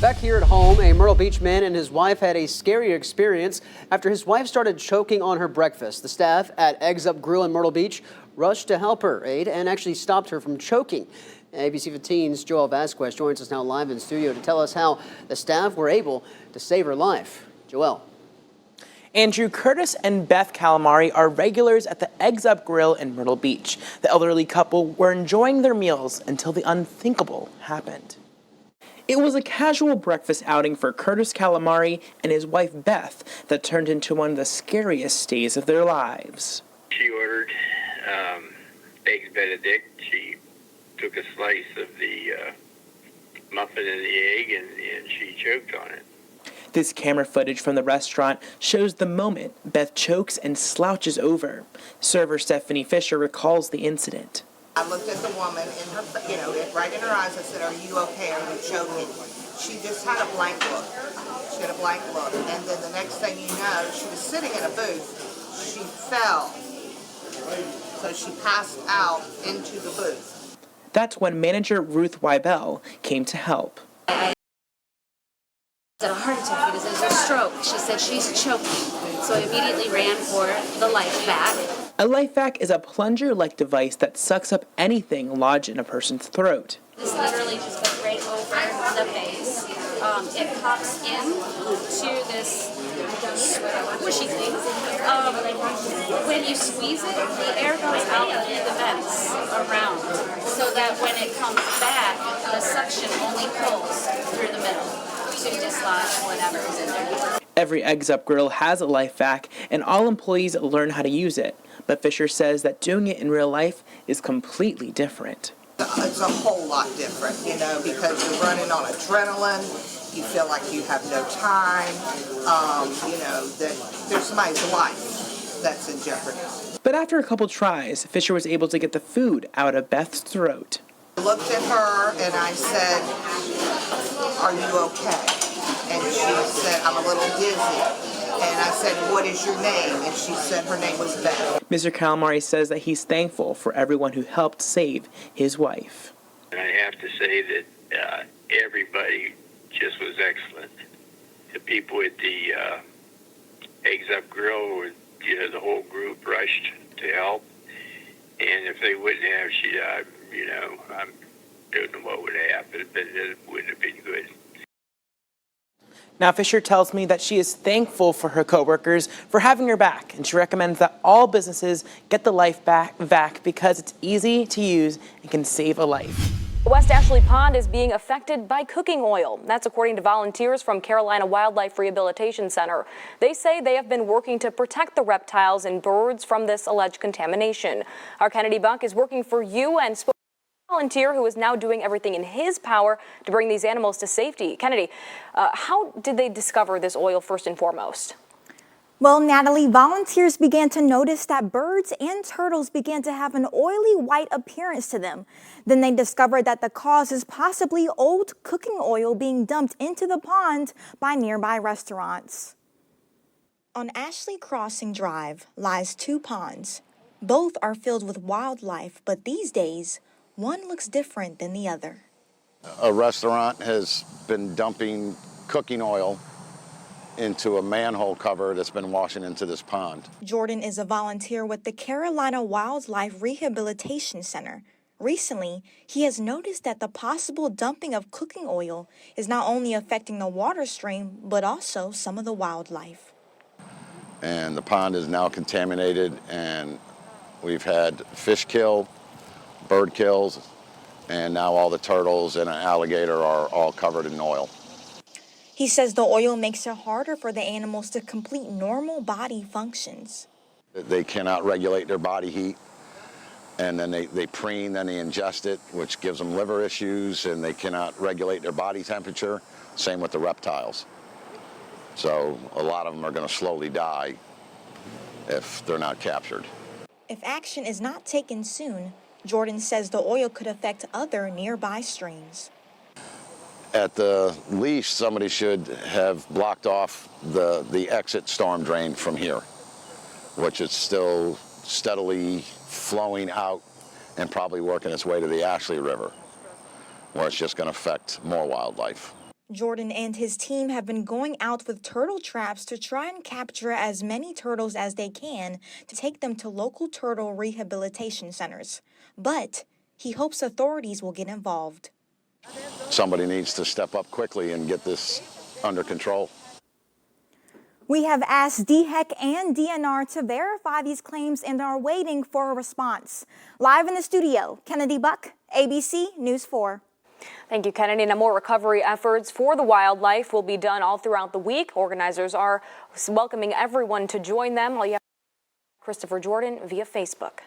Back here at home, a Myrtle Beach man and his wife had a scary experience after his wife started choking on her breakfast. The staff at Eggs Up Grill in Myrtle Beach rushed to help her aid and actually stopped her from choking. ABC 15's Joel Vasquez joins us now live in studio to tell us how the staff were able to save her life. Joel. Andrew, Curtis and Beth Calamari are regulars at the Eggs Up Grill in Myrtle Beach. The elderly couple were enjoying their meals until the unthinkable happened. It was a casual breakfast outing for Curtis Calamari and his wife Beth that turned into one of the scariest days of their lives. She ordered eggs benedict. She took a slice of the muffin and the egg and she choked on it. This camera footage from the restaurant shows the moment Beth chokes and slouches over. Server Stephanie Fisher recalls the incident. I looked at the woman in her, right in her eyes. I said, "Are you okay? Are you choking?" She just had a blank look. She had a blank look. And then the next thing you know, she was sitting in a booth. She fell. So she passed out into the booth. That's when manager Ruth Weibel came to help. A heart attack because it was a stroke. She said she's choking. So I immediately ran for the life vac. A life vac is a plunger-like device that sucks up anything lodged in a person's throat. This literally just goes right over the face. It pops in to this squishy thing. When you squeeze it, the air goes out through the vents around, so that when it comes back, the suction only pulls through the middle to dislodge whatever is in there. Every Eggs Up Grill has a life vac, and all employees learn how to use it. But Fisher says that doing it in real life is completely different. It's a whole lot different, because you're running on adrenaline. You feel like you have no time. That there's somebody's life that's in jeopardy. But after a couple tries, Fisher was able to get the food out of Beth's throat. I looked at her and I said, "Are you okay?" And she said, "I'm a little dizzy." And I said, "What is your name?" And she said her name was Beth. Mr. Calamari says that he's thankful for everyone who helped save his wife. And I have to say that everybody just was excellent. The people at the Eggs Up Grill, the whole group rushed to help. And if they wouldn't have, I don't know what would have happened, but it wouldn't have been good. Now, Fisher tells me that she is thankful for her coworkers for having her back, and she recommends that all businesses get the life vac because it's easy to use and can save a life. West Ashley Pond is being affected by cooking oil. That's according to volunteers from Carolina Wildlife Rehabilitation Center. They say they have been working to protect the reptiles and birds from this alleged contamination. Our Kennedy Buck is working for you and spoke to a volunteer who is now doing everything in his power to bring these animals to safety. Kennedy, how did they discover this oil first and foremost? Well, Natalie, volunteers began to notice that birds and turtles began to have an oily white appearance to them. Then they discovered that the cause is possibly old cooking oil being dumped into the pond by nearby restaurants. On Ashley Crossing Drive lies two ponds. Both are filled with wildlife, but these days, one looks different than the other. A restaurant has been dumping cooking oil into a manhole cover that's been washing into this pond. Jordan is a volunteer with the Carolina Wildlife Rehabilitation Center. Recently, he has noticed that the possible dumping of cooking oil is not only affecting the water stream, but also some of the wildlife. And the pond is now contaminated, and we've had fish kill, bird kills, and now all the turtles and an alligator are all covered in oil. He says the oil makes it harder for the animals to complete normal body functions. They cannot regulate their body heat, and then they preen, then they ingest it, which gives them liver issues, and they cannot regulate their body temperature. Same with the reptiles. So a lot of them are going to slowly die if they're not captured. If action is not taken soon, Jordan says the oil could affect other nearby streams. At the least, somebody should have blocked off the exit storm drain from here, which is still steadily flowing out and probably working its way to the Ashley River, where it's just going to affect more wildlife. Jordan and his team have been going out with turtle traps to try and capture as many turtles as they can to take them to local turtle rehabilitation centers. But he hopes authorities will get involved. Somebody needs to step up quickly and get this under control. We have asked DHEC and DNR to verify these claims and are waiting for a response. Live in the studio, Kennedy Buck, ABC News 4. Thank you, Kennedy. Now, more recovery efforts for the wildlife will be done all throughout the week. Organizers are welcoming everyone to join them. All you have Christopher Jordan via Facebook.